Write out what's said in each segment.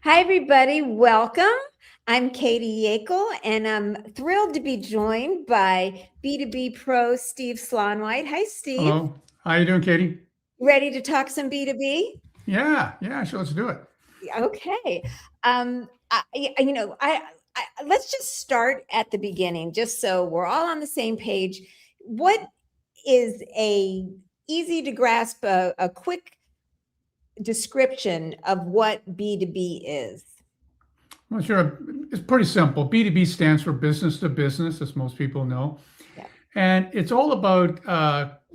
Hi, everybody. Welcome. I'm Katie Yakel, and I'm thrilled to be joined by B2B pro Steve Slaunwhite. Hi, Steve. Hello. How you doing, Katie? Ready to talk some B2B? Yeah, sure. Let's do it. Okay. Let's just start at the beginning, just so we're all on the same page. What is a easy to grasp, a quick description of what B2B is? Well, sure. It's pretty simple. B2B stands for business to business, as most people know. Yeah. And it's all about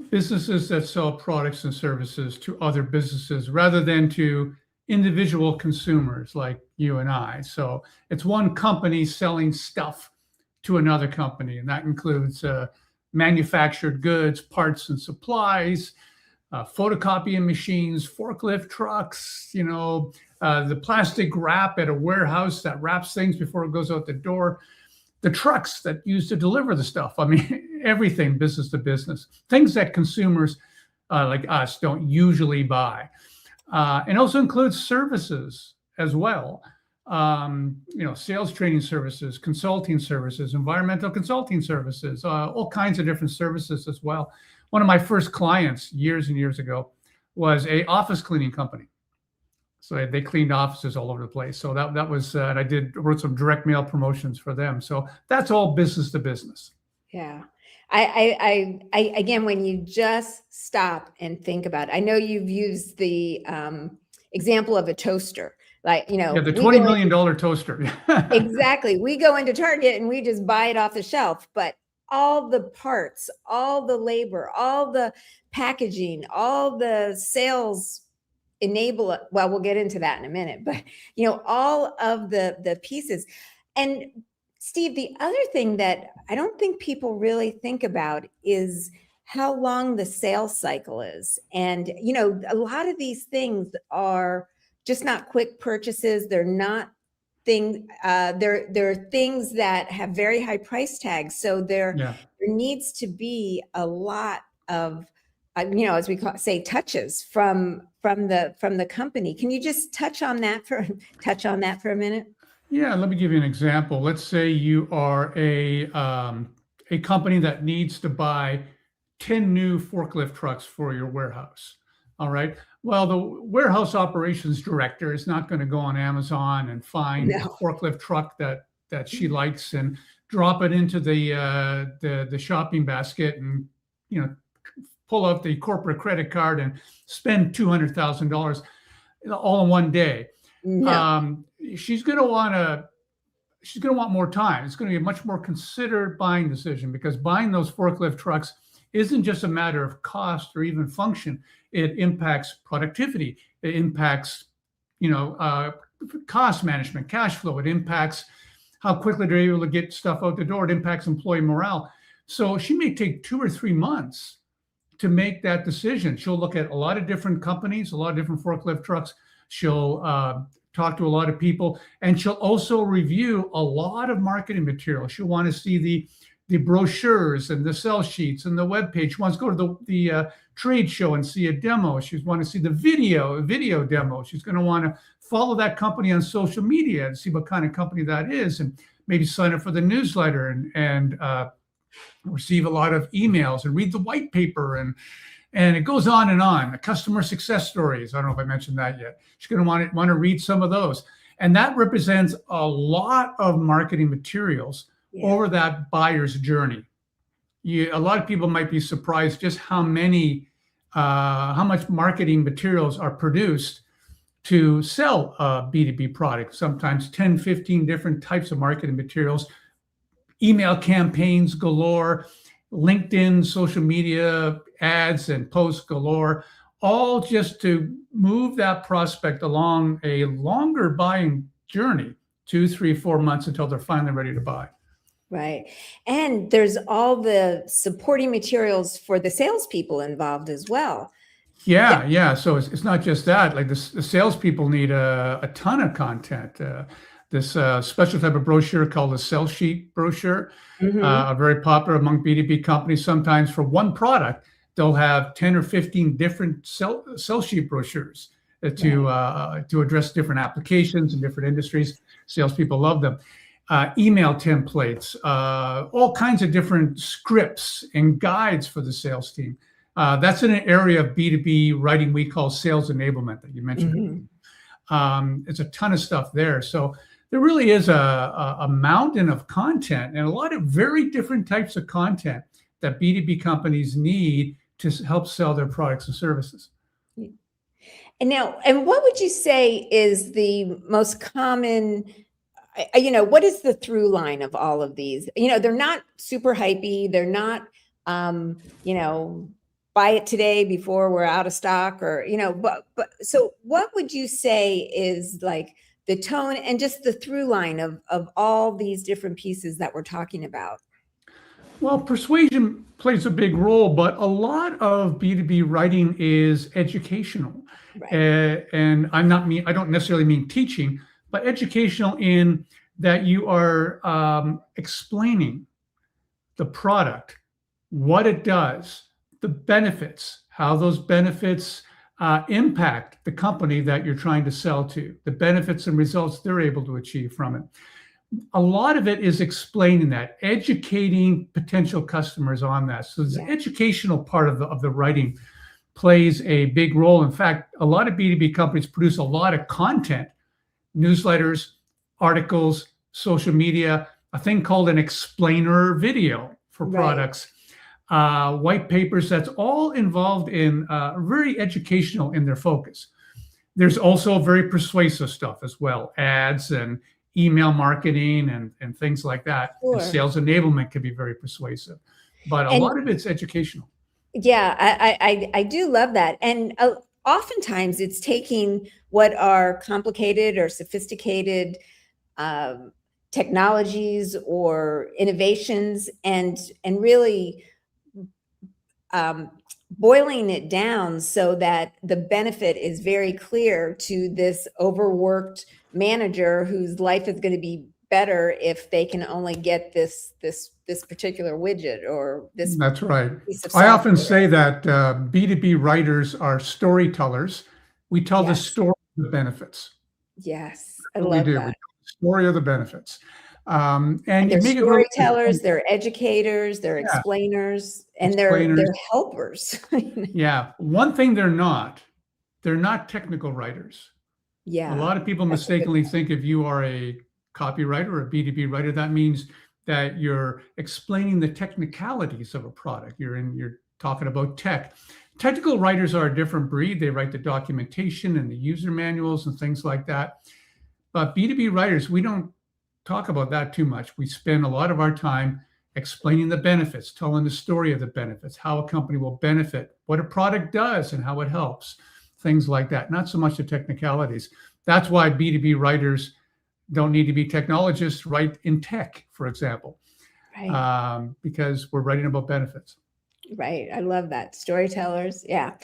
businesses that sell products and services to other businesses rather than to individual consumers like you and I. So it's one company selling stuff to another company, and that includes manufactured goods, parts and supplies, photocopying machines, forklift trucks, the plastic wrap at a warehouse that wraps things before it goes out the door, the trucks that use to deliver the stuff. I mean, everything business to business, things that consumers like us don't usually buy. And also includes services as well. Sales training services, consulting services, environmental consulting services, all kinds of different services as well. One of my first clients years and years ago was a office cleaning company. So they cleaned offices all over the place. So that was, and I wrote some direct mail promotions for them. So that's all business to business. Yeah. I again, when you just stop and think about it, I know you've used the example of a toaster, the $20 million toaster. Exactly. We go into Target and we just buy it off the shelf, but all the parts, all the labor, all the packaging, all the sales enable it. Well, we'll get into that in a minute, but all of the pieces. And Steve, the other thing that I don't think people really think about is how long the sales cycle is. And, a lot of these things are just not quick purchases. They're not things, they're things that have very high price tags. So there needs to be a lot of, as we say, touches from the company. Can you just touch on that for a minute? Yeah, let me give you an example. Let's say you are a company that needs to buy 10 new forklift trucks for your warehouse. All right. Well, the warehouse operations director is not going to go on Amazon and find a forklift truck that she likes and drop it into the shopping basket and pull out the corporate credit card and spend $200,000 all in one day. No. She's going to want more time. It's going to be a much more considered buying decision, because buying those forklift trucks isn't just a matter of cost or even function. It impacts productivity. It impacts, cost management, cash flow. It impacts how quickly they're able to get stuff out the door. It impacts employee morale. So she may take 2 or 3 months to make that decision. She'll look at a lot of different companies, a lot of different forklift trucks. She'll talk to a lot of people, and she'll also review a lot of marketing material. She'll want to see the brochures and the sell sheets and the webpage. She wants to go to the trade show and see a demo. She's want to see the video demo. She's going to want to follow that company on social media and see what kind of company that is, and maybe sign up for the newsletter and receive a lot of emails and read the white paper, and it goes on and on. The customer success stories. I don't know if I mentioned that yet. She's going to want to read some of those. And that represents a lot of marketing materials over that buyer's journey. A lot of people might be surprised just how much marketing materials are produced to sell B2B products. Sometimes 10, 15 different types of marketing materials, email campaigns galore, LinkedIn, social media ads and posts galore, all just to move that prospect along a longer buying journey, 2, 3, 4 months until they're finally ready to buy. Right. And there's all the supporting materials for the salespeople involved as well. Yeah. So it's not just that. Like the salespeople need a ton of content. This special type of brochure called a sell sheet brochure, very popular among B2B companies. Sometimes for one product, they'll have 10 or 15 different sell sheet brochures. to address different applications in different industries. Salespeople love them. Email templates, all kinds of different scripts and guides for the sales team. That's in an area of B2B writing we call sales enablement that you mentioned. It's a ton of stuff there. So there really is a mountain of content and a lot of very different types of content that B2B companies need to help sell their products and services. And what would you say is the most common, what is the through line of all of these? They're not super hypey. They're not, buy it today before we're out of stock or, so what would you say is like the tone and just the through line of all these different pieces that we're talking about? Well, persuasion plays a big role, but a lot of B2B writing is educational. Right. And I don't necessarily mean teaching, but educational in that you are explaining the product, what it does, the benefits, how those benefits impact the company that you're trying to sell to, the benefits and results they're able to achieve from it. A lot of it is explaining that, educating potential customers on that. So the educational part of the writing plays a big role. In fact, a lot of B2B companies produce a lot of content, newsletters, articles, social media, a thing called an explainer video for products, white papers. That's all involved in very educational in their focus. There's also very persuasive stuff as well, ads and email marketing and things like that. Sure. And sales enablement can be very persuasive, but a lot of it's educational. Yeah, I do love that. And oftentimes it's taking what are complicated or sophisticated technologies or innovations and really boiling it down so that the benefit is very clear to this overworked manager whose life is going to be better if they can only get this particular widget or this. That's right. I often say that B2B writers are storytellers. We tell the story of the benefits. Yes, I love that. We tell the story of the benefits. And they're storytellers, they're educators, they're explainers, and they're helpers. Yeah. One thing they're not technical writers. Yeah. A lot of people mistakenly think if you are a copywriter or a B2B writer, that means that you're explaining the technicalities of a product. You're talking about tech. Technical writers are a different breed. They write the documentation and the user manuals and things like that. But B2B writers, we don't talk about that too much. We spend a lot of our time explaining the benefits, telling the story of the benefits, how a company will benefit, what a product does and how it helps, things like that. Not so much the technicalities. That's why B2B writers don't need to be technologists, write in tech, for example, because we're writing about benefits. Right. I love that. Storytellers. Yeah.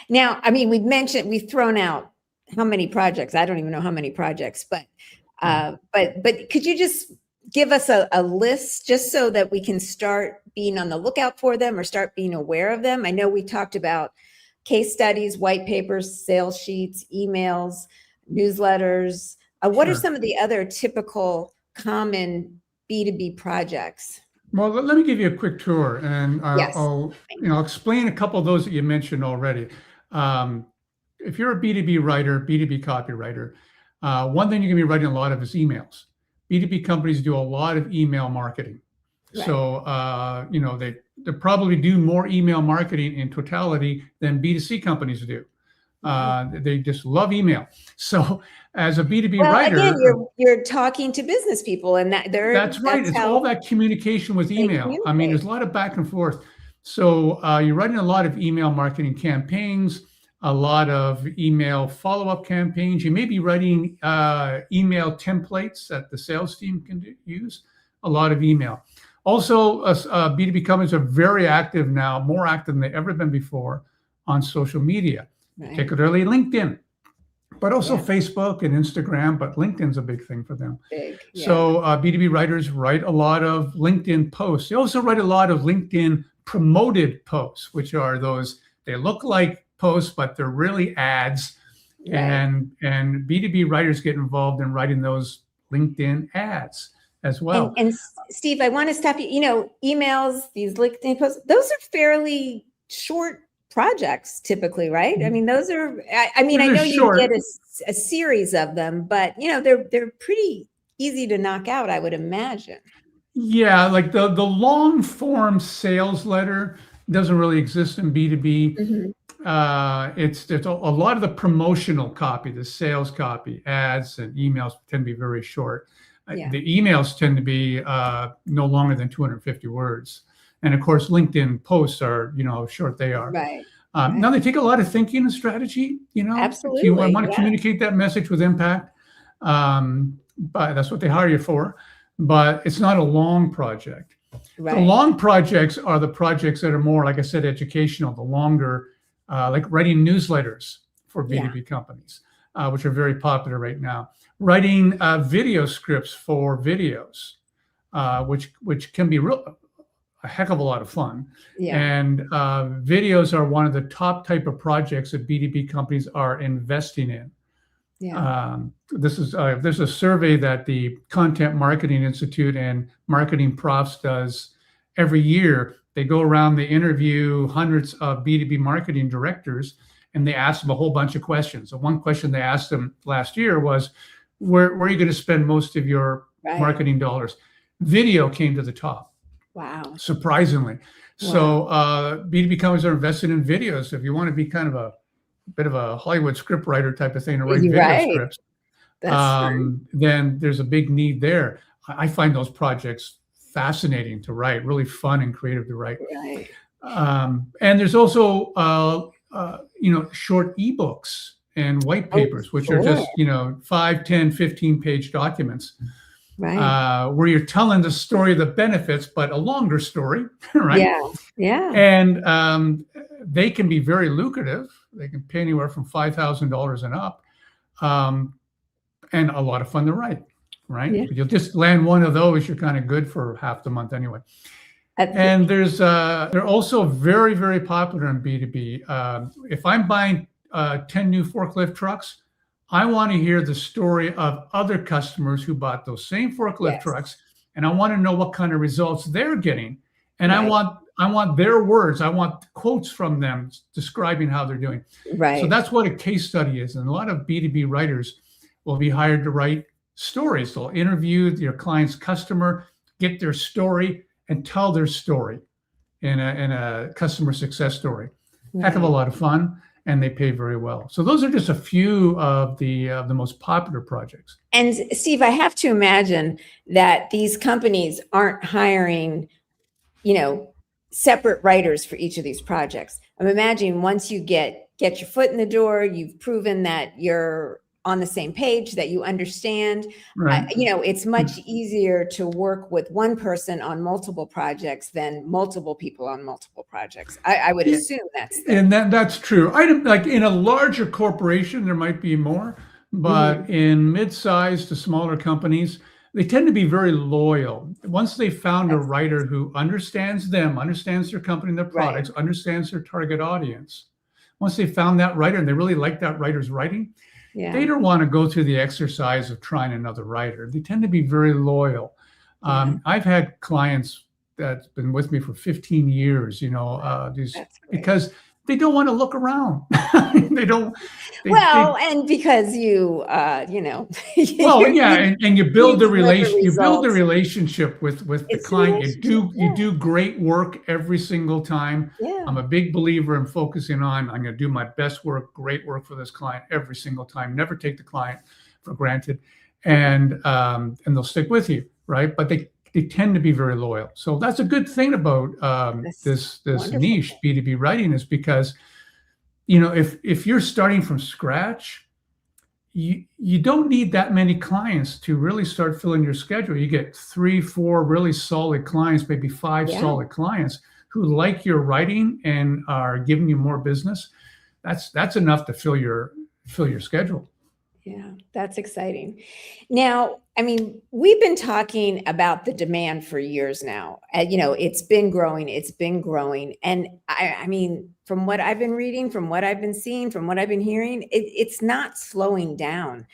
Now, I mean, we've thrown out how many projects? I don't even know how many projects, but could you just give us a list just so that we can start being on the lookout for them or start being aware of them? I know we talked about case studies, white papers, sales sheets, emails, newsletters. What are some of the other typical common B2B projects? Well, let me give you a quick tour, and I'll explain a couple of those that you mentioned already. If you're a B2B writer, B2B copywriter, one thing you're going to be writing a lot of is emails. B2B companies do a lot of email marketing. Right. So, they probably do more email marketing in totality than B2C companies do. They just love email. So as a B2B writer, again, you're talking to business people, and that's right. It's all that communication with email. I mean, there's a lot of back and forth. So you're writing a lot of email marketing campaigns, a lot of email follow-up campaigns. You may be writing email templates that the sales team can use, a lot of email. Also, B2B companies are very active now, more active than they've ever been before on social media, particularly LinkedIn, but also Facebook and Instagram, but LinkedIn's a big thing for them. So B2B writers write a lot of LinkedIn posts. They also write a lot of LinkedIn promoted posts, which are those, they look like posts, but they're really ads and B2B writers get involved in writing those LinkedIn ads as well. And Steve, I want to stop you. You know, emails, these LinkedIn posts, those are fairly short projects typically, right? I mean, those are, I mean, I know you get a series of them, but you know, they're pretty easy to knock out, I would imagine. Yeah, like the long form sales letter doesn't really exist in B2B. There's a lot of the promotional copy, the sales copy, ads and emails tend to be very short. The emails tend to be no longer than 250 words. And of course, LinkedIn posts are, you know, how short they are. Now they take a lot of thinking and strategy, you know. Absolutely. If you want to communicate that message with impact, but that's what they hire you for. But it's not a long project. The long projects are the projects that are more, like I said, educational, the longer, like writing newsletters for B2B companies, which are very popular right now. Writing video scripts for videos, which can be a heck of a lot of fun. And videos are one of the top type of projects that B2B companies are investing in. There's a survey that the Content Marketing Institute and Marketing Profs does every year. They go around, they interview hundreds of B2B marketing directors, and they ask them a whole bunch of questions. So one question they asked them last year was, where are you going to spend most of your marketing dollars? Video came to the top. Wow. Surprisingly. So B2B companies are invested in videos. If you want to be kind of a bit of a Hollywood script writer type of thing to write video scripts, then there's a big need there. I find those projects fascinating to write, really fun and creative to write. And there's also, you know, short ebooks and white papers, which are just, you know, 5, 10, 15-page documents, where you're telling the story of the benefits, but a longer story, And they can be very lucrative. They can pay anywhere from $5,000 and up, and a lot of fun to write, If you'll just land one of those, you're kind of good for half the month anyway. And they're also very, very popular in B2B. If I'm buying 10 new forklift trucks, I want to hear the story of other customers who bought those same forklift trucks, and I want to know what kind of results they're getting. And I want their words. I want quotes from them describing how they're doing. So that's what a case study is. And a lot of B2B writers will be hired to write stories. They'll interview your client's customer, get their story, and tell their story in a customer success story. Heck of a lot of fun, and they pay very well. So those are just a few of the most popular projects. And Steve, I have to imagine that these companies aren't hiring, you know, separate writers for each of these projects. I'm imagining once you get your foot in the door, you've proven that you're on the same page, that you understand, you know, it's much easier to work with one person on multiple projects than multiple people on multiple projects. I would assume that's and that's true. Like in a larger corporation, there might be more, but in mid-sized to smaller companies, they tend to be very loyal. Once they found a writer who understands them, understands their company and their products, understands their target audience, once they found that writer and they really like that writer's writing, they don't want to go through the exercise of trying another writer. They tend to be very loyal. I've had clients that's been with me for 15 years, you know, because they don't want to look around. They don't. And because you know. And you build the relation. You build the relationship with the client. You do great work every single time. I'm a big believer in focusing on. I'm going to do my best work, great work for this client every single time. Never take the client for granted, and they'll stick with you, right? But they tend to be very loyal. So that's a good thing about this niche B2B writing, is because, you know, if you're starting from scratch, you don't need that many clients to really start filling your schedule. You get 3, 4 really solid clients, maybe 5 solid clients who like your writing and are giving you more business. That's enough to fill your schedule. Yeah, that's exciting. Now, I mean, we've been talking about the demand for years now. It's been growing, it's been growing. And I mean, from what I've been reading, from what I've been seeing, from what I've been hearing, it's not slowing down.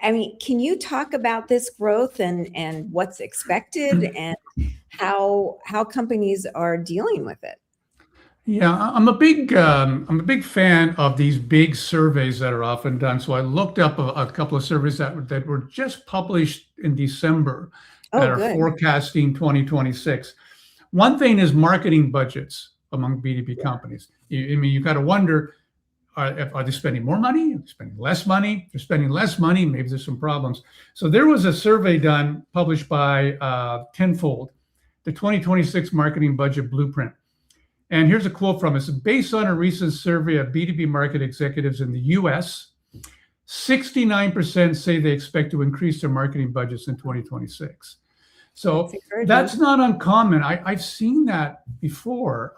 I mean, can you talk about this growth and what's expected and how companies are dealing with it? Yeah, I'm a big fan of these big surveys that are often done. So I looked up a couple of surveys that were just published in December Oh, that are good. forecasting 2026. One thing is marketing budgets among B2B companies. I mean, you've got to wonder, are they spending more money? Are they spending less money? If they're spending less money, maybe there's some problems. So there was a survey done, published by Tenfold, the 2026 Marketing Budget Blueprint. And here's a quote from it. It's based on a recent survey of B2B market executives in the US. 69% say they expect to increase their marketing budgets in 2026. So that's not uncommon. I've seen that before.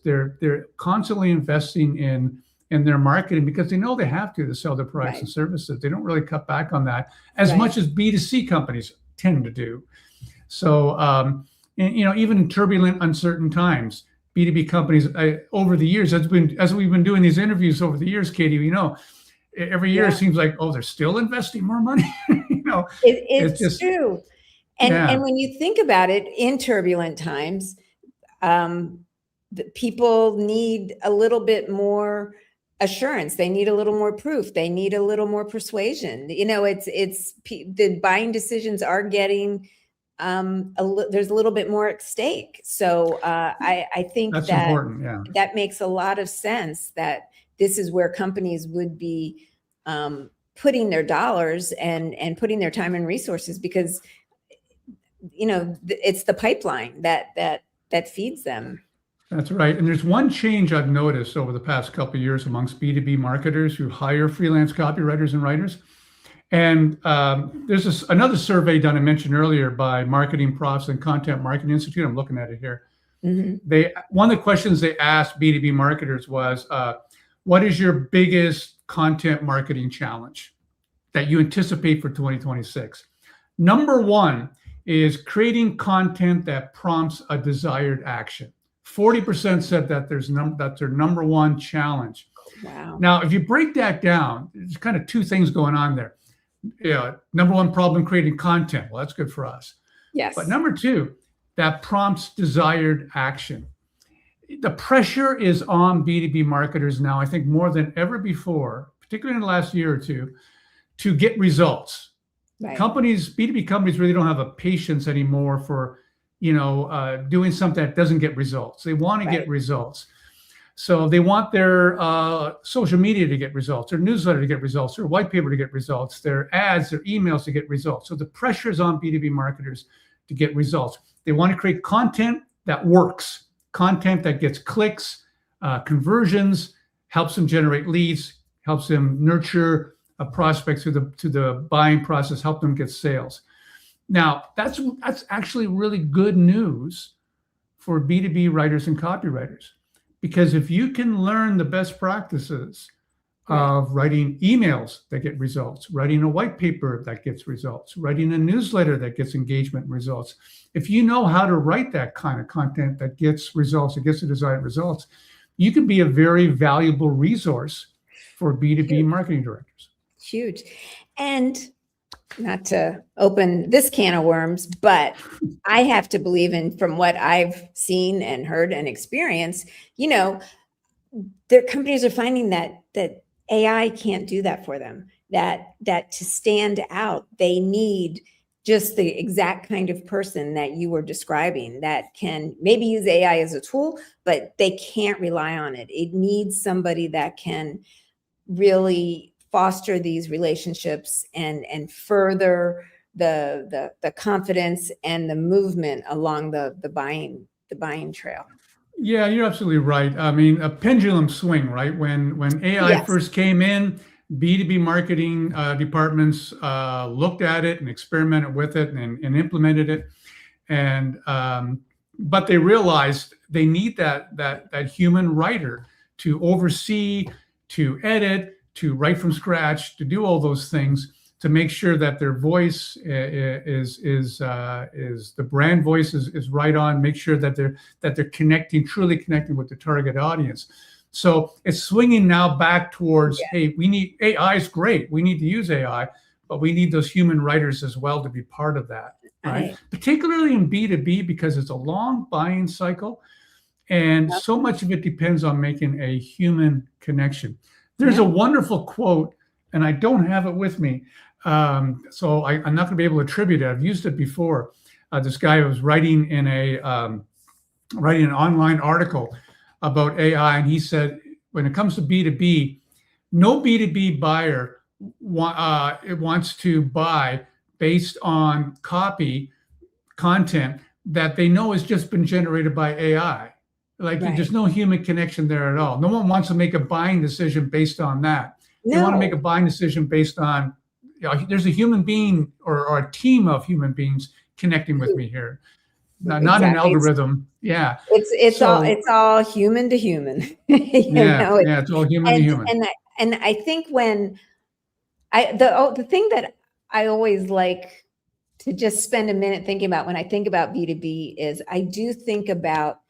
They're constantly investing in their marketing because they know they have to sell their products and services. They don't really cut back on that as much as B2C companies tend to do. So, even in turbulent, uncertain times, B2B companies over the years, as we've been doing these interviews over the years, Katie, every year it seems like, oh, they're still investing more money. It's just true. And when you think about it, in turbulent times, people need a little bit more assurance. They need a little more proof. They need a little more persuasion. It's the buying decisions are getting there's a little bit more at stake. So I think that's that important. Yeah, that makes a lot of sense, that this is where companies would be putting their dollars and putting their time and resources, because it's the pipeline that feeds them. That's right. And there's one change I've noticed over the past couple of years amongst B2B marketers who hire freelance copywriters and writers. And there's another survey done, I mentioned earlier, by Marketing Profs and Content Marketing Institute. I'm looking at it here. One of the questions they asked B2B marketers was, what is your biggest content marketing challenge that you anticipate for 2026? Number one is creating content that prompts a desired action. 40% said that that's their number one challenge. Wow. Now, if you break that down, there's kind of two things going on there. Number one problem, creating content. Well, that's good for us. Yes. But number two, that prompts desired action. The pressure is on B2B marketers now, I think more than ever before, particularly in the last year or two, to get results. Right. B2B companies really don't have a patience anymore for, doing something that doesn't get results. They want to get results. So they want their social media to get results, their newsletter to get results, their white paper to get results, their ads, their emails to get results. So the pressure is on B2B marketers to get results. They want to create content that works, content that gets clicks, conversions, helps them generate leads, helps them nurture a prospect through the buying process, help them get sales. Now, that's actually really good news for B2B writers and copywriters. Because if you can learn the best practices of writing emails that get results, writing a white paper that gets results, writing a newsletter that gets engagement and results, if you know how to write that kind of content that gets results, it gets the desired results, you can be a very valuable resource for B2B marketing directors. Huge. And not to open this can of worms, but I have to believe in, from what I've seen and heard and experienced, their companies are finding that AI can't do that for them, that to stand out, they need just the exact kind of person that you were describing that can maybe use AI as a tool, but they can't rely on it. It needs somebody that can really foster these relationships and further the confidence and the movement along the buying trail. Yeah, you're absolutely right. I mean, a pendulum swing, right? When AI first came in, B2B marketing departments looked at it and experimented with it and implemented it, and but they realized they need that human writer to oversee, to edit, to write from scratch, to do all those things, to make sure that their voice is the brand voice is right on. Make sure that they're truly connecting with the target audience. So it's swinging now back towards, hey, we need AI is great. We need to use AI, but we need those human writers as well to be part of that, right? Particularly in B2B, because it's a long buying cycle, and so much of it depends on making a human connection. There's a wonderful quote, and I don't have it with me, so I'm not going to be able to attribute it. I've used it before. This guy was writing in writing an online article about AI, and he said, when it comes to B2B, no B2B buyer wants to buy based on content that they know has just been generated by AI. Like there's no human connection there at all. No one wants to make a buying decision based on that. They want to make a buying decision based on, there's a human being or a team of human beings connecting with me here. Not an algorithm. It's all human to human. It's all human to human. And I think when the thing that I always like to just spend a minute thinking about when I think about B2B is I do think about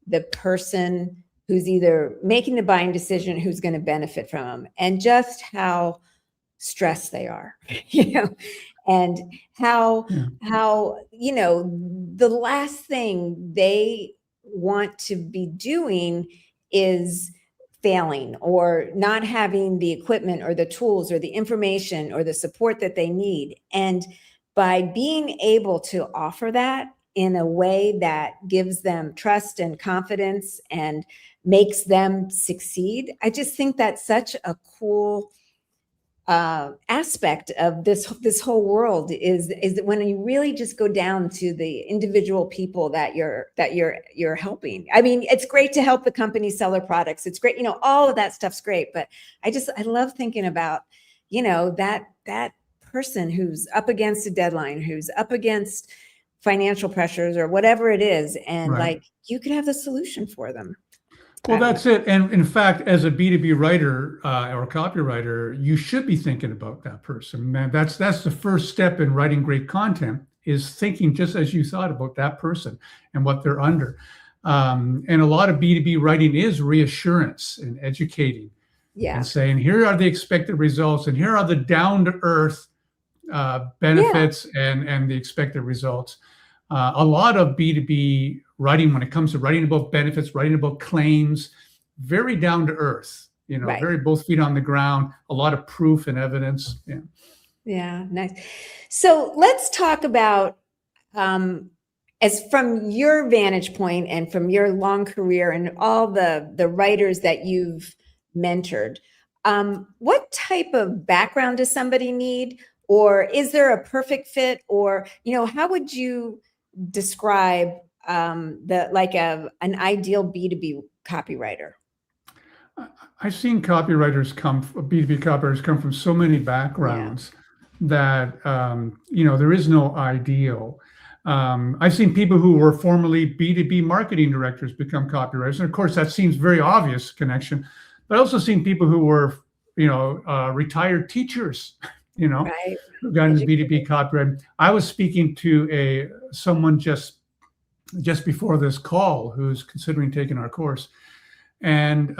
the person who's either making the buying decision, who's going to benefit from them, and just how stressed they are, and how the last thing they want to be doing is failing or not having the equipment or the tools or the information or the support that they need. And by being able to offer that in a way that gives them trust and confidence and makes them succeed, I just think that's such a cool aspect of this whole world is that when you really just go down to the individual people that you're helping. I mean, it's great to help the company sell their products. It's great, all of that stuff's great. But I love thinking about, that person who's up against a deadline, who's up against financial pressures or whatever it is, and like you could have the solution for them. Well, that's it. And in fact, as a B2B writer or a copywriter, you should be thinking about that person. Man, that's the first step in writing great content, is thinking just as you thought about that person and what they're under. And a lot of B2B writing is reassurance and educating and saying, here are the expected results and here are the down-to-earth benefits and the expected results. A lot of B2B writing, when it comes to writing about benefits, writing about claims, very down to earth, very both feet on the ground, a lot of proof and evidence. Yeah, nice. So let's talk about, as from your vantage point and from your long career and all the writers that you've mentored, what type of background does somebody need? Or is there a perfect fit? Or, how would you describe an ideal B2B copywriter? I've seen B2B copywriters come from so many backgrounds that, there is no ideal. I've seen people who were formerly B2B marketing directors become copywriters. And of course, that seems very obvious connection. But I've also seen people who were, retired teachers, who got into B2B copywriting. I was speaking to someone just before this call who's considering taking our course. And,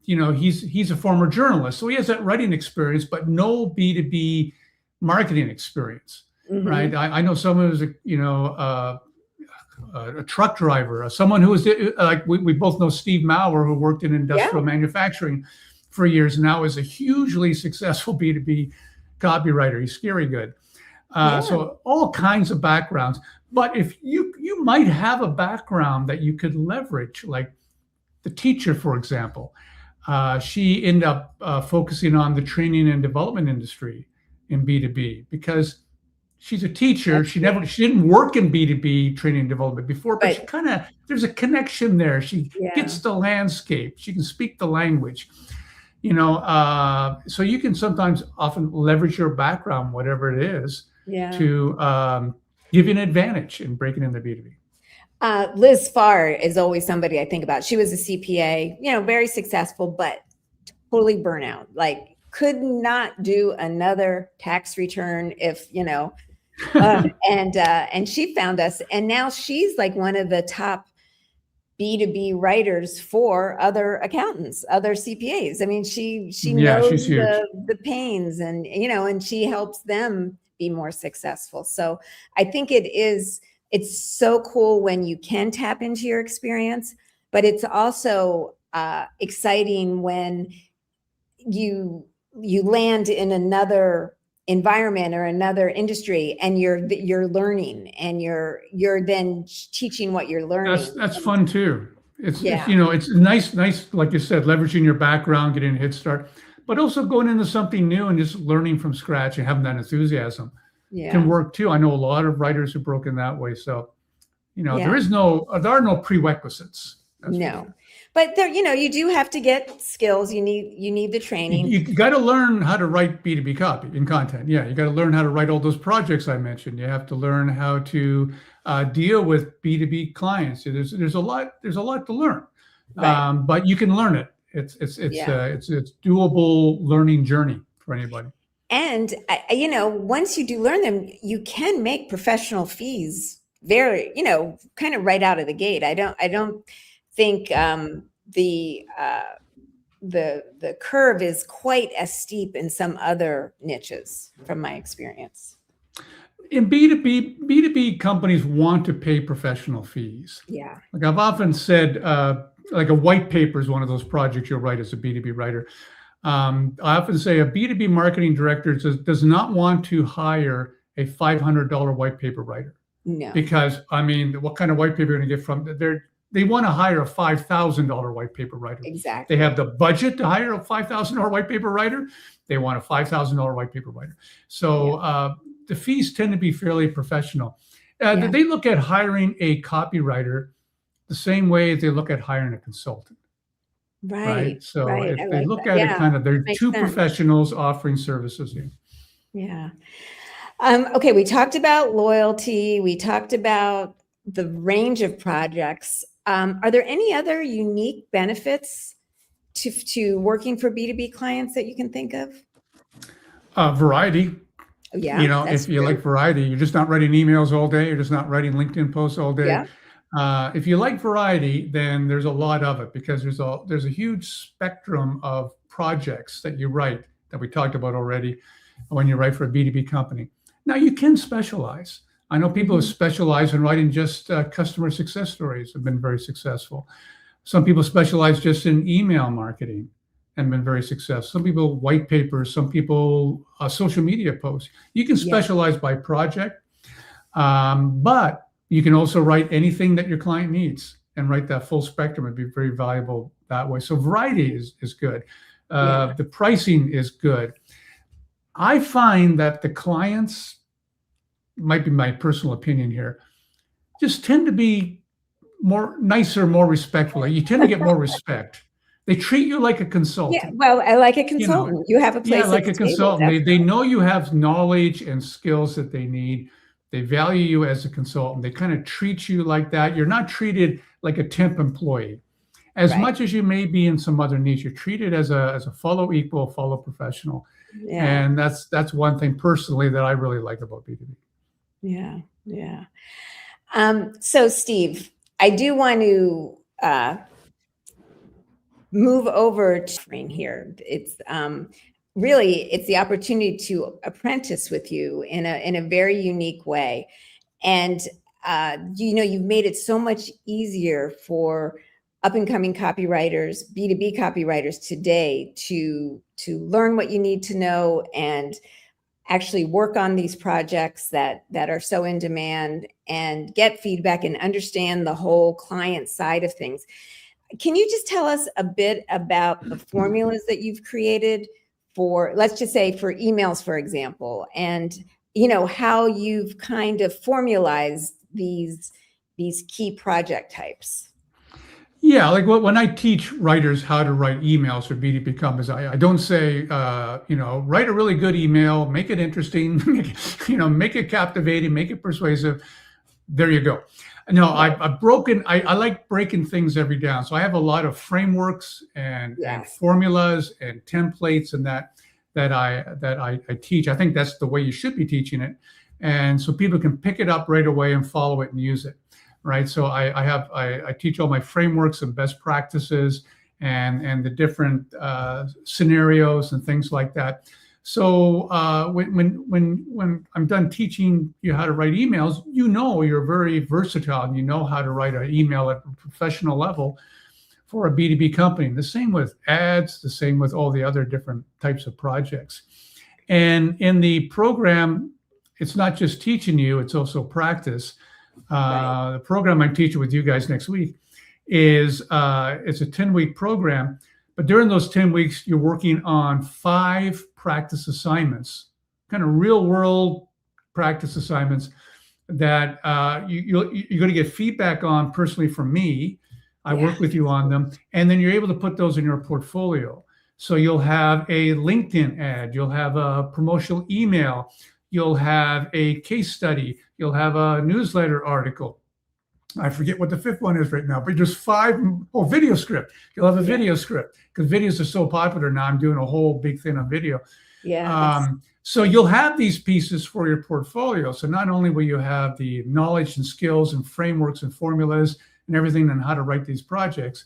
he's a former journalist. So he has that writing experience, but no B2B marketing experience, right? I know someone who's, a truck driver, someone who was like, we both know Steve Maurer, who worked in industrial manufacturing for years, and now is a hugely successful B2B copywriter. He's scary good. So all kinds of backgrounds. But if you might have a background that you could leverage, like the teacher, for example, she ended up focusing on the training and development industry in B2B because she's a teacher. She didn't work in B2B training and development before, but she there's a connection there. She gets the landscape. She can speak the language. So you can often leverage your background, whatever it is, to give you an advantage in breaking into B2B. Liz Farr is always somebody I think about. She was a CPA, very successful, but totally burnout, like could not do another tax return if, and she found us, and now she's like one of the top B2B writers for other accountants, other CPAs. I mean, she Yeah, knows she's huge. the pains, and and she helps them be more successful. So I think it's so cool when you can tap into your experience, but it's also exciting when you land in another environment or another industry, and you're learning, and you're then teaching what you're learning. That's fun too. It's Yeah. it's nice, like you said, leveraging your background, getting a head start, but also going into something new and just learning from scratch and having that enthusiasm can work too. I know a lot of writers who've broken that way. So, there are no prerequisites. No. But there, you do have to get skills. You need the training. You got to learn how to write B2B copy and content. Yeah, you got to learn how to write all those projects I mentioned. You have to learn how to deal with B2B clients. There's a lot to learn, Right. but you can learn it. It's doable learning journey for anybody. And once you do learn them, you can make professional fees very, kind of right out of the gate. I don't think the curve is quite as steep in some other niches, from my experience. In B2B companies want to pay professional fees. Yeah. Like I've often said, like a white paper is one of those projects you'll write as a B2B writer. I often say a B2B marketing director does not want to hire a $500 white paper writer. No. Because, what kind of white paper are you going to get from there? They want to hire a $5,000 white paper writer. Exactly. They have the budget to hire a $5,000 white paper writer. They want a $5,000 white paper writer. So the fees tend to be fairly professional. They look at hiring a copywriter the same way they look at hiring a consultant. Right. So right. if they look at it kind of, they're two professionals offering services here. Yeah. Okay. We talked about loyalty. We talked about the range of projects. Are there any other unique benefits to working for B2B clients that you can think of? Variety. Yeah. If you like variety, you're just not writing emails all day. You're just not writing LinkedIn posts all day. Yeah. If you like variety, then there's a lot of it, because there's a huge spectrum of projects that you write that we talked about already when you write for a B2B company. Now you can specialize. I know people who specialize in writing just customer success stories have been very successful. Some people specialize just in email marketing and been very successful. Some people white papers, some people social media posts. You can specialize by project, but you can also write anything that your client needs and write that full spectrum. It'd be very valuable that way. So variety is good. The pricing is good. I find that the clients, might be my personal opinion here, just tend to be nicer, more respectful. You tend to get more respect. They treat you like a consultant. Yeah, well, I like a consultant. You have a place. Yeah, like a consultant. They know you have knowledge and skills that they need. They value you as a consultant. They kind of treat you like that. You're not treated like a temp employee. As much as you may be in some other niche, you're treated as a fellow equal, fellow professional. Yeah. And that's one thing personally that I really like about B2B. Yeah, yeah. So Steve, I do want to move over to screen here. It's really, it's the opportunity to apprentice with you in a very unique way. And you've made it so much easier for up and coming copywriters, B2B copywriters today to learn what you need to know and actually work on these projects that are so in demand and get feedback and understand the whole client side of things. Can you just tell us a bit about the formulas that you've created for, let's just say for emails, for example, and how you've kind of formalized these key project types? Yeah, like when I teach writers how to write emails for B2B companies, I don't say, write a really good email, make it interesting, make it captivating, make it persuasive. There you go. No, I like breaking things every down. So I have a lot of frameworks and formulas and templates and that that I teach. I think that's the way you should be teaching it, and so people can pick it up right away and follow it and use it, right? So I teach all my frameworks and best practices and the different scenarios and things like that. So when I'm done teaching you how to write emails, you're very versatile and you know how to write an email at a professional level for a B2B company. The same with ads, the same with all the other different types of projects. And in the program, it's not just teaching you, it's also practice. Right. The program I'm teaching with you guys next week is it's a 10-week program. But during those 10 weeks, you're working on 5 practice assignments, kind of real world practice assignments that you're going to get feedback on personally from me. I work with you on them. And then you're able to put those in your portfolio. So you'll have a LinkedIn ad, you'll have a promotional email, you'll have a case study, you'll have a newsletter article. I forget what the 5th one is right now, but there's 5. Oh, video script. You'll have a video script because videos are so popular now. I'm doing a whole big thing on video. Yeah. So you'll have these pieces for your portfolio. So not only will you have the knowledge and skills and frameworks and formulas and everything on how to write these projects,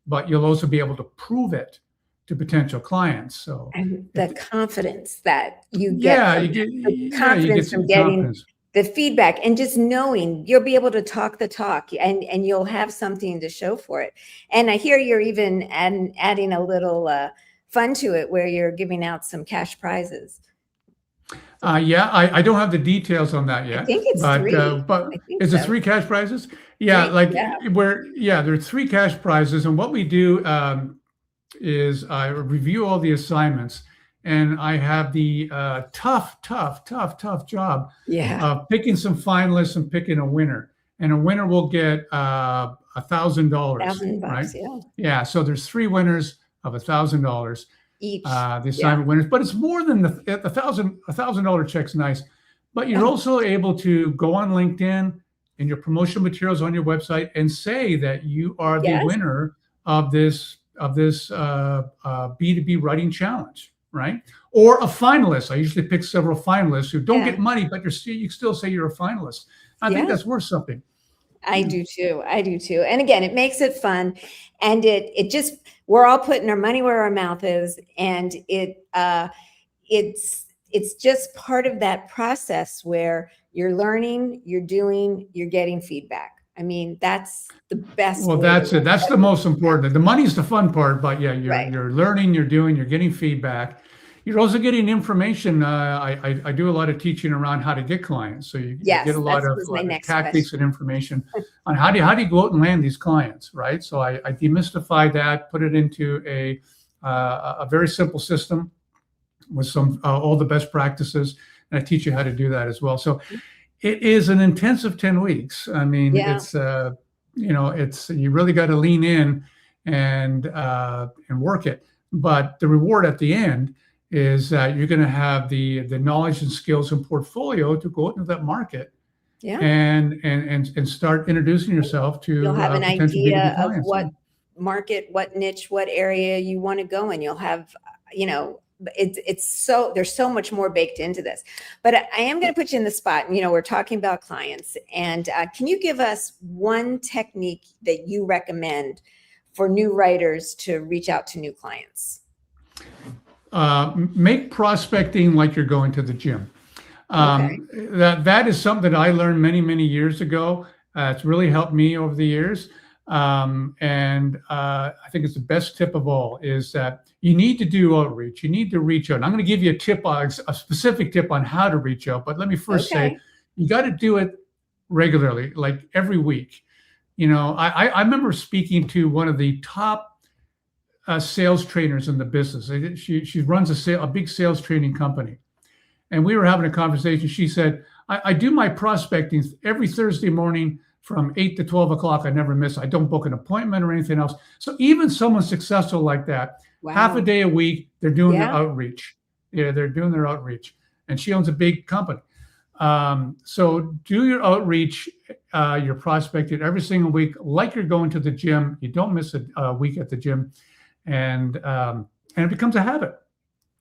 but you'll also be able to prove it to potential clients. So and the confidence that you get, the confidence from getting the feedback and just knowing you'll be able to talk the talk and you'll have something to show for it. And I hear you're even adding a little fun to it where you're giving out some cash prizes. Yeah, I don't have the details on that yet. I think it's 3. But is it 3 cash prizes? Yeah, there are 3 cash prizes. And what we do is I review all the assignments. And I have the tough job of picking some finalists and picking a winner. And a winner will get $1,000, right? Yeah. So there's 3 winners of $1,000 each. The assignment winners, but it's more than the $1,000 check's nice. But you're also able to go on LinkedIn and your promotional materials on your website and say that you are the winner of this B2B writing challenge. Right? Or a finalist. I usually pick several finalists who don't get money, but you still say you're a finalist. I think that's worth something. I do too. And again, it makes it fun. And it just, we're all putting our money where our mouth is. And it's just part of that process where you're learning, you're doing, you're getting feedback. I mean, that's the best. Well, that's it. That's the most important. The money's the fun part, but yeah, you're learning, you're doing, you're getting feedback. You're also getting information. I do a lot of teaching around how to get clients. So you get a lot of tactics and information on how do you go out and land these clients, right? So I demystify that, put it into a very simple system with some all the best practices, and I teach you how to do that as well. So it is an intensive 10 weeks. I mean, it's you really got to lean in and work it. But the reward at the end is that you're going to have the knowledge and skills and portfolio to go into that market and start introducing yourself to. You'll have an idea of what market, what niche, what area you want to go in. You'll have, it's so, there's so much more baked into this. But I am going to put you in the spot. We're talking about clients. And can you give us one technique that you recommend for new writers to reach out to new clients? Make prospecting like you're going to the gym. That is something that I learned many years ago. It's really helped me over the years. And I think it's the best tip of all is that you need to do outreach. You need to reach out. And I'm going to give you a specific tip on how to reach out. But let me first say, you got to do it regularly, like every week. I remember speaking to one of the top sales trainers in the business. She runs a big sales training company. And we were having a conversation. She said, I do my prospecting every Thursday morning from 8 to 12 o'clock. I never miss. I don't book an appointment or anything else. So even someone successful like that, half a day a week, they're doing their outreach. Yeah, they're doing their outreach. And she owns a big company. So do your outreach, your prospecting every single week, like you're going to the gym. You don't miss a week at the gym. And it becomes a habit.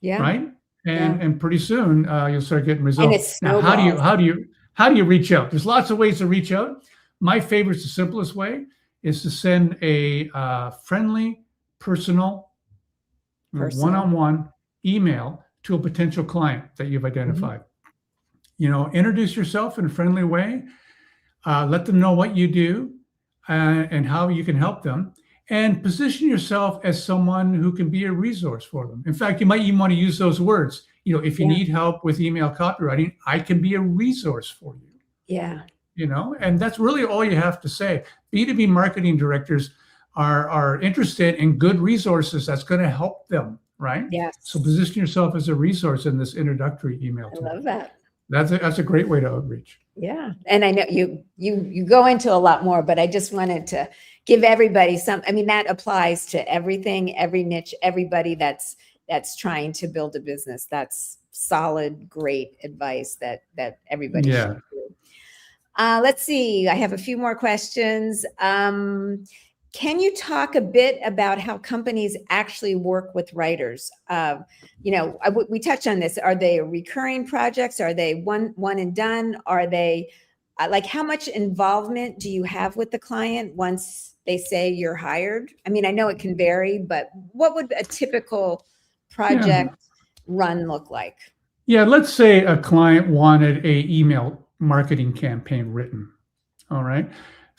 Yeah. Right. and pretty soon you'll start getting And results. it Now, snowballs. how do you reach out? There's lots of ways to reach out. My favorite, the simplest way, is to send a friendly, personal, Personal. one-on-one email to a potential client that you've identified. Introduce yourself in a friendly way. Let them know what you do and how you can help them, and position yourself as someone who can be a resource for them. In fact, you might even want to use those words. If you need help with email copywriting, I can be a resource for you. Yeah. And that's really all you have to say. B2B marketing directors are interested in good resources that's going to help them, right? Yes. So position yourself as a resource in this introductory email. I love that. That's a great way to outreach. Yeah. And I know you go into a lot more, but I just wanted to give everybody that applies to everything, every niche, everybody that's trying to build a business. That's solid, great advice that everybody should do. Let's see. I have a few more questions. Can you talk a bit about how companies actually work with writers? We touched on this. Are they recurring projects? Are they one and done? Are they how much involvement do you have with the client once they say you're hired? I know it can vary, but what would a typical project run look like? Yeah, let's say a client wanted a email marketing campaign written. All right.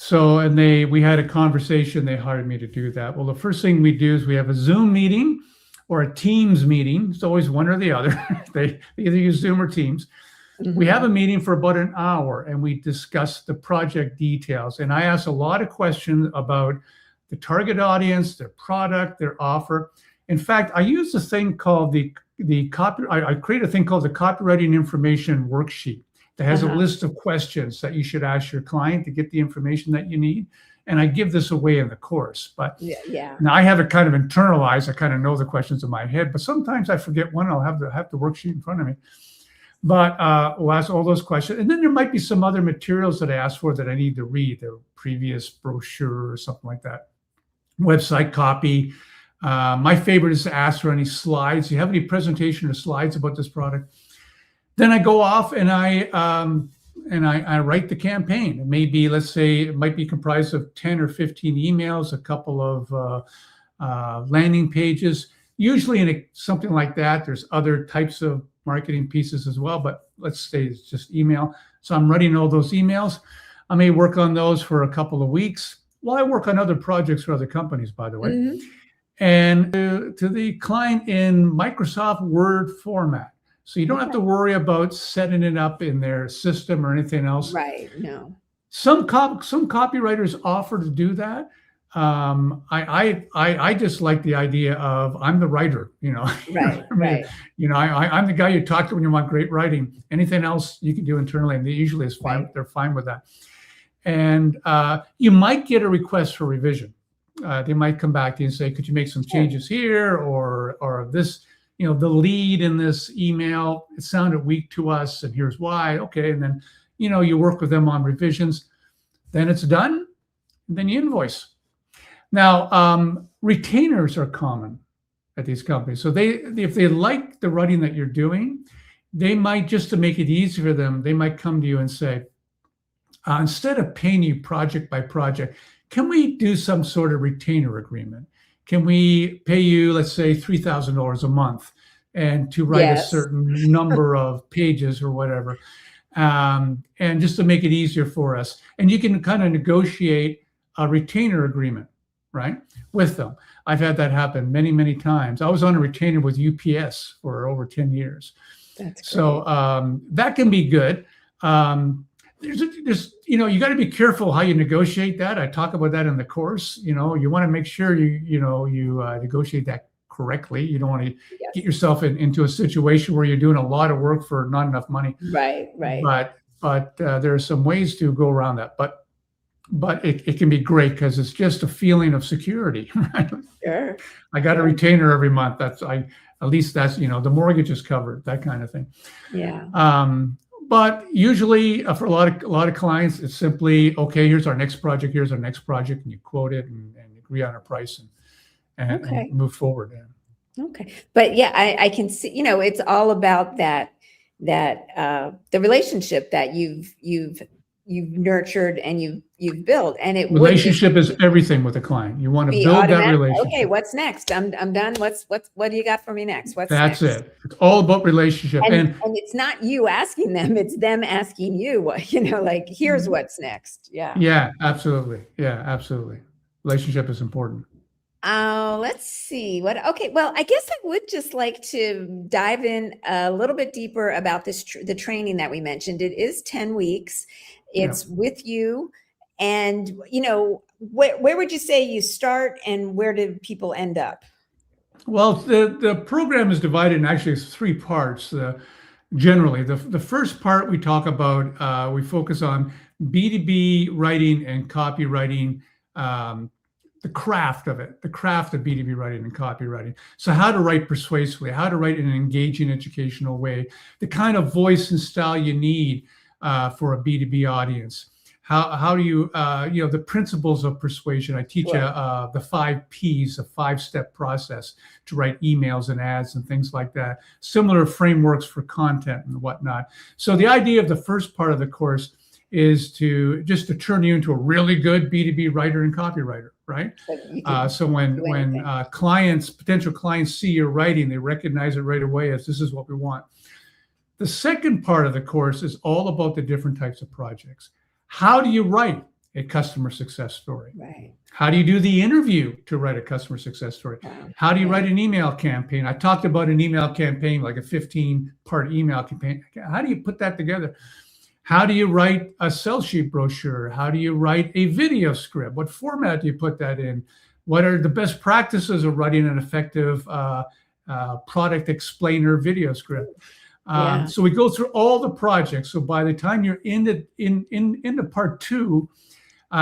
So, we had a conversation, they hired me to do that. Well, the first thing we do is we have a Zoom meeting or a Teams meeting. It's always one or the other. They either use Zoom or Teams. We have a meeting for about an hour and we discuss the project details. And I ask a lot of questions about the target audience, their product, their offer. In fact, I use a thing called I create a thing called the copywriting information worksheet. That has a list of questions that you should ask your client to get the information that you need. And I give this away in the course. But now I have it kind of internalized. I kind of know the questions in my head, but sometimes I forget one. I'll have the worksheet in front of me. But we'll ask all those questions. And then there might be some other materials that I ask for that I need to read, their previous brochure or something like that. Website copy. My favorite is to ask for any slides. Do you have any presentation or slides about this product? Then I go off and I write the campaign. It may be, let's say, it might be comprised of 10 or 15 emails, a couple of landing pages. Usually in something like that, there's other types of marketing pieces as well, but let's say it's just email. So I'm writing all those emails. I may work on those for a couple of weeks while I work on other projects for other companies, by the way. And to the client in Microsoft Word format. So you don't have to worry about setting it up in their system or anything else. Right. No. Some copywriters offer to do that. I just like the idea of I'm the writer, Right. Right. I'm the guy you talk to when you want great writing. Anything else you can do internally, and they usually is fine. Right. They're fine with that. And you might get a request for revision. They might come back to you and say, could you make some changes here or this? The lead in this email, it sounded weak to us, and here's why. Okay, and then, you work with them on revisions. Then it's done, and then you invoice. Now, retainers are common at these companies. So if they like the writing that you're doing, they might, just to make it easy for them, they might come to you and say, instead of paying you project by project, can we do some sort of retainer agreement? Can we pay you, let's say, $3,000 a month and to write a certain number of pages or whatever, and just to make it easier for us? And you can kind of negotiate a retainer agreement, right, with them. I've had that happen many, many times. I was on a retainer with UPS for over 10 years. That's great. So that can be good. There's you got to be careful how you negotiate that. I talk about that in the course. You want to make sure you negotiate that correctly. You don't want to get yourself into a situation where you're doing a lot of work for not enough money. Right. But there are some ways to go around that. But it can be great because it's just a feeling of security. Right? Sure. I got a retainer every month. At least that's the mortgage is covered, that kind of thing. Yeah. But usually for a lot of clients, it's simply, okay, here's our next project, and you quote it and agree on a price and move forward. Okay. But yeah, I can see, it's all about the relationship that you've nurtured and you've built. And it wouldn't Relationship is everything with a client. You want to be build that automatic. Okay, relationship. what's next? I'm done. What do you got for me next? What's That's next? it. It's all about relationship. And it's not you asking them, it's them asking you what, like, here's what's next. Yeah. Yeah, absolutely. Yeah, absolutely. Relationship is important. Let's see okay. Well, I guess I would just like to dive in a little bit deeper about the training that we mentioned. It is 10 weeks. It's with you. And, where would you say you start and where do people end up? Well, the program is divided in actually 3 parts. Generally, the first part we talk about, we focus on B2B writing and copywriting, the craft of it, the craft of B2B writing and copywriting. So how to write persuasively, how to write in an engaging, educational way, the kind of voice and style you need for a B2B audience. How do you, the principles of persuasion. I teach the 5 Ps, a 5-step process to write emails and ads and things like that. Similar frameworks for content and whatnot. So the idea of the first part of the course is to turn you into a really good B2B writer and copywriter, right? So when potential clients see your writing, they recognize it right away as this is what we want. The second part of the course is all about the different types of projects. How do you write a customer success story? Right. How do you do the interview to write a customer success story? Wow. How do you write an email campaign? I talked about an email campaign, like a 15-part email campaign. How do you put that together? How do you write a sell sheet brochure? How do you write a video script? What format do you put that in? What are the best practices of writing an effective product explainer video script? So we go through all the projects. So by the time you're into part 2,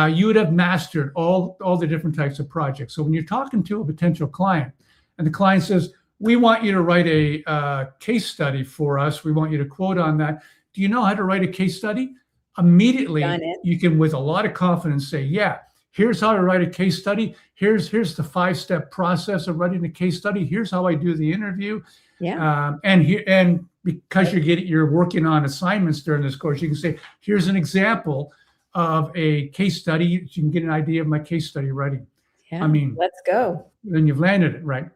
you would have mastered all the different types of projects. So when you're talking to a potential client and the client says, we want you to write a case study for us. We want you to quote on that. Do you know how to write a case study? Immediately, you can, with a lot of confidence, say, yeah, here's how to write a case study. Here's the 5-step process of writing a case study. Here's how I do the interview. And because you're working on assignments during this course, you can say, here's an example of a case study. You can get an idea of my case study writing. Yeah, I mean, let's go. Then you've landed it, right?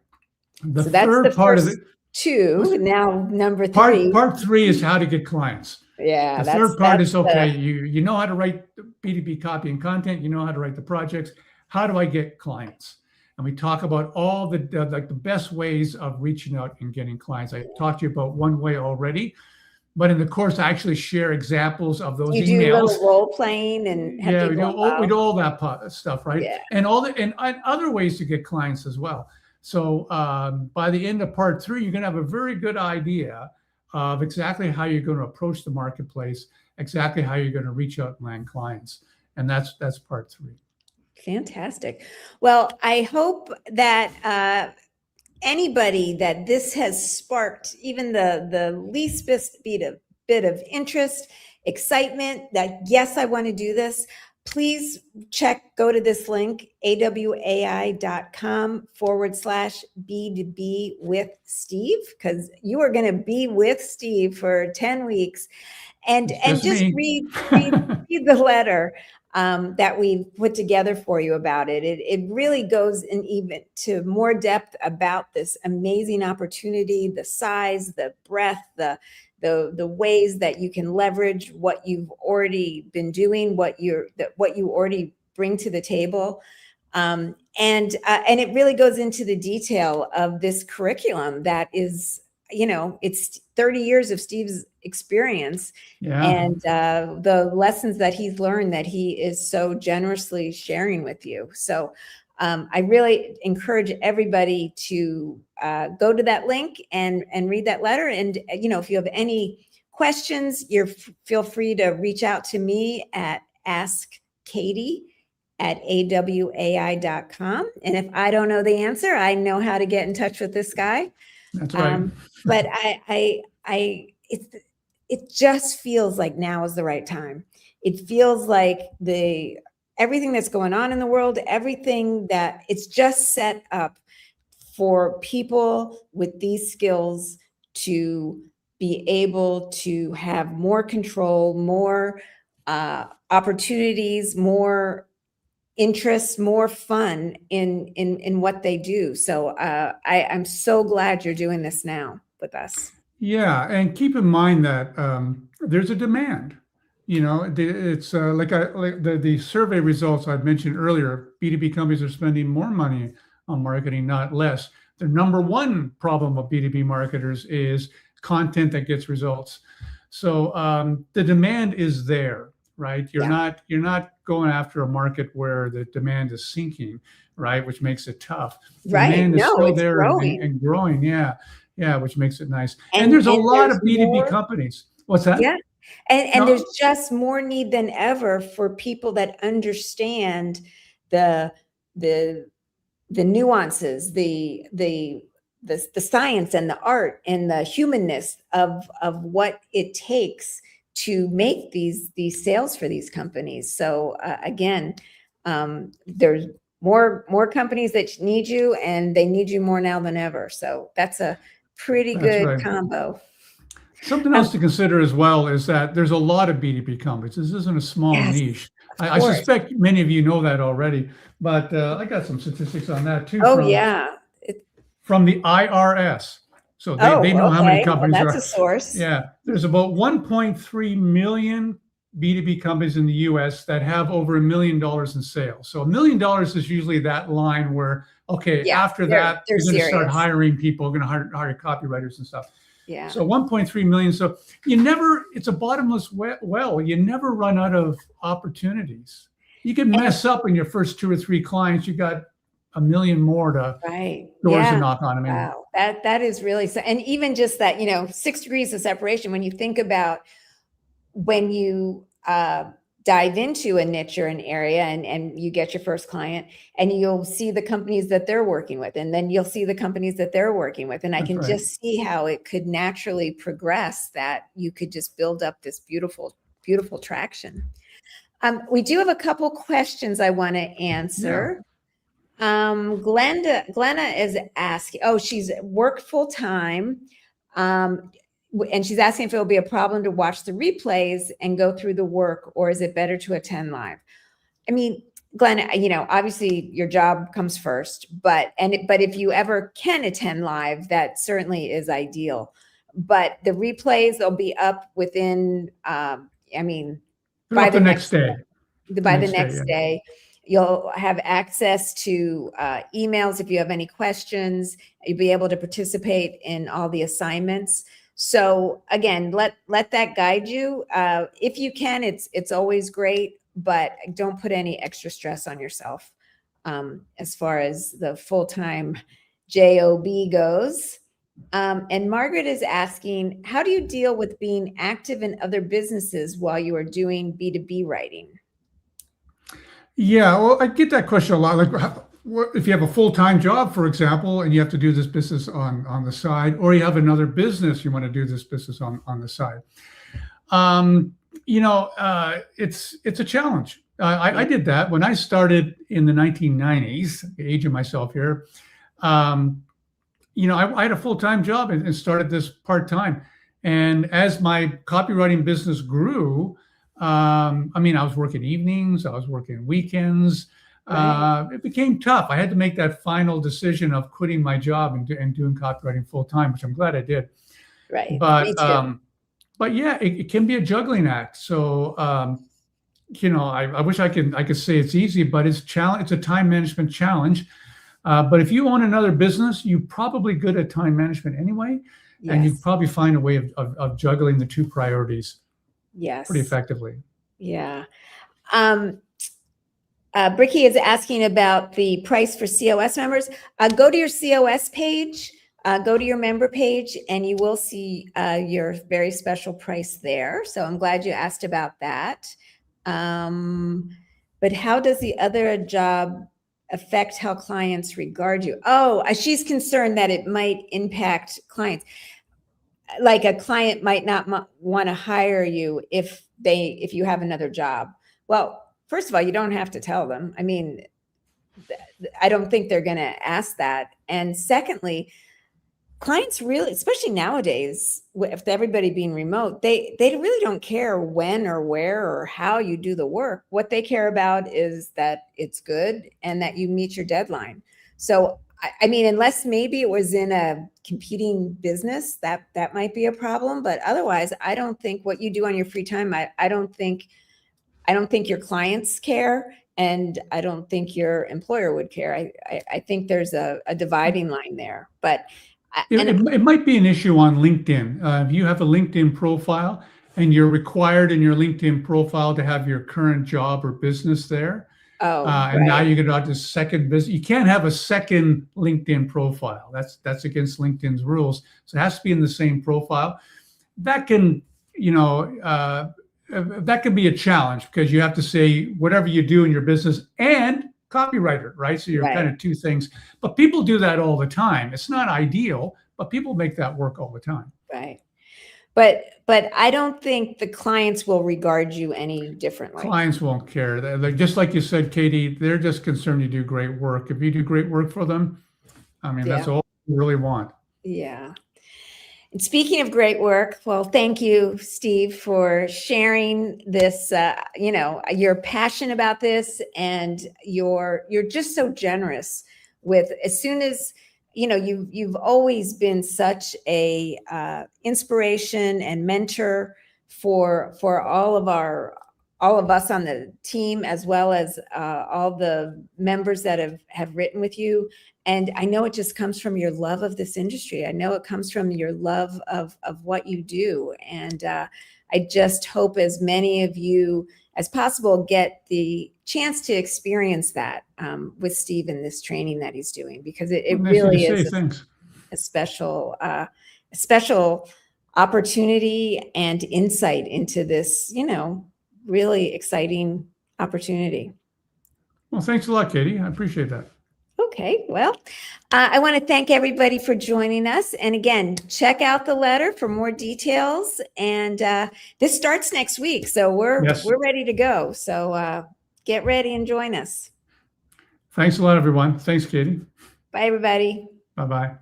So that's the part of it. 2. Now, number 3. Part 3 is how to get clients. Yeah. The third part is, okay, you know how to write B2B copy and content. You know how to write the projects. How do I get clients? And we talk about all the best ways of reaching out and getting clients. I talked to you about one way already, but in the course, I actually share examples of those emails. You do a little role playing and we do all that stuff, right? Yeah. And and other ways to get clients as well. So by the end of part 3, you're going to have a very good idea of exactly how you're going to approach the marketplace, exactly how you're going to reach out and land clients, and that's part 3. Fantastic. Well, I hope that anybody that this has sparked even the least bit of interest, excitement, that yes, I want to do this, please go to this link, awai.com/B2B with Steve, because you are going to be with Steve for 10 weeks and just read the letter that we put together for you about it. It really goes in even to more depth about this amazing opportunity, the size, the breadth, the ways that you can leverage what you've already been doing, what you already bring to the table. And it really goes into the detail of this curriculum that is, it's 30 years of Steve's experience and the lessons that he's learned that he is so generously sharing with you. So I really encourage everybody to go to that link and read that letter. And, if you have any questions, feel free to reach out to me at askkatie@awai.com. And if I don't know the answer, I know how to get in touch with this guy. That's right. But it just feels like now is the right time. It feels like everything that's going on in the world, everything that it's just set up for people with these skills to be able to have more control, more opportunities, more interest, more fun in what they do. So I'm so glad you're doing this now with us. Yeah, and keep in mind that there's a demand. It's like the survey results I mentioned earlier. B2B companies are spending more money on marketing, not less. The number one problem of B2B marketers is content that gets results. So the demand is there, right? You're not going after a market where the demand is sinking, right? Which makes it tough. Right. Demand is No, still it's there growing. and growing. Yeah. Yeah, which makes it nice. And there's a lot of B2B companies. What's that? Yeah. And No. there's just more need than ever for people that understand the nuances, the science and the art and the humanness of what it takes to make these sales for these companies. So again, there's more companies that need you, and they need you more now than ever. So that's a pretty good combo. Something else to consider as well is that there's a lot of B2B companies. This isn't a small niche. I suspect many of you know that already, but I got some statistics on that too. From the IRS. So they know how many companies that's a source. Yeah, there's about 1.3 million B2B companies in the US that have over $1 million in sales. So $1 million is usually that line where, after that, you're going to start hiring people, going to hire copywriters and stuff. Yeah. So 1.3 million. So it's a bottomless well. You never run out of opportunities. You can mess up in your first 2 or 3 clients. You got a million more doors to knock on. I mean, wow, that is really so. And even just that, 6 degrees of separation. When you think about when you dive into a niche or an area and you get your first client, and you'll see the companies that they're working with, and then you'll see the companies that they're working with. And I can just see how it could naturally progress, that you could just build up this beautiful, beautiful traction. We do have a couple questions I want to answer. Glenna is asking, she's worked full time. And she's asking if it'll be a problem to watch the replays and go through the work, or is it better to attend live? I mean, Glenna, obviously your job comes first, but if you ever can attend live, that certainly is ideal. But the replays, they'll be up within, by the next day. By the next day. You'll have access to emails if you have any questions. You'll be able to participate in all the assignments. So again, let that guide you. If you can, it's always great, but don't put any extra stress on yourself as far as the full-time job goes. And Margaret is asking, how do you deal with being active in other businesses while you are doing B2B writing? Yeah, well, I get that question a lot. Like, if you have a full-time job, for example, and you have to do this business on the side, or you have another business you want to do this business on the side, it's a challenge. I did that when I started in the 1990s, aging myself here. I had a full-time job and started this part-time. And as my copywriting business grew, I was working evenings, I was working weekends. It became tough. I had to make that final decision of quitting my job and doing copywriting full time, which I'm glad I did. Right. But yeah, it can be a juggling act. So, I wish I could say it's easy, but it's a time management challenge. But if you own another business, you're probably good at time management anyway. Yes. And you probably find a way of juggling the two priorities. Yes. Pretty effectively. Yeah. Bricky is asking about the price for COS members. Go to your COS page, go to your member page, and you will see your very special price there. So I'm glad you asked about that. But how does the other job affect how clients regard you? Oh, she's concerned that it might impact clients. Like a client might not want to hire you if you have another job. Well, first of all, you don't have to tell them. I mean, I don't think they're going to ask that. And secondly, clients really, especially nowadays, if everybody being remote, they really don't care when or where or how you do the work. What they care about is that it's good and that you meet your deadline. So, I mean, unless maybe it was in a competing business, that might be a problem. But otherwise, I don't think what you do on your free time, I don't think your clients care, and I don't think your employer would care. I think there's a dividing line there. But it might be an issue on LinkedIn. If you have a LinkedIn profile and you're required in your LinkedIn profile to have your current job or business there, and now you get out to second business. You can't have a second LinkedIn profile. That's against LinkedIn's rules. So it has to be in the same profile. That can, that can be a challenge because you have to say whatever you do in your business and copywriter, right? So you're kind of two things, but people do that all the time. It's not ideal, but people make that work all the time. Right. But I don't think the clients will regard you any differently. Clients won't care. They're just like you said, Katie, they're just concerned you do great work. If you do great work for them, I mean, that's all you really want. Yeah. And speaking of great work, well, thank you, Steve, for sharing this. Your passion about this, and you're just so generous with, as soon as, you've always been such a inspiration and mentor for all of us on the team, as well as all the members that have written with you. And I know it just comes from your love of this industry. I know it comes from your love of what you do. And I just hope as many of you as possible get the chance to experience that with Steve in this training that he's doing, because it really is a special opportunity and insight into this, really exciting opportunity. Well, thanks a lot, Katie. I appreciate that. Okay, well, I want to thank everybody for joining us. And again, check out the letter for more details. And this starts next week, so we're ready to go. So get ready and join us. Thanks a lot, everyone. Thanks, Katie. Bye, everybody. Bye-bye.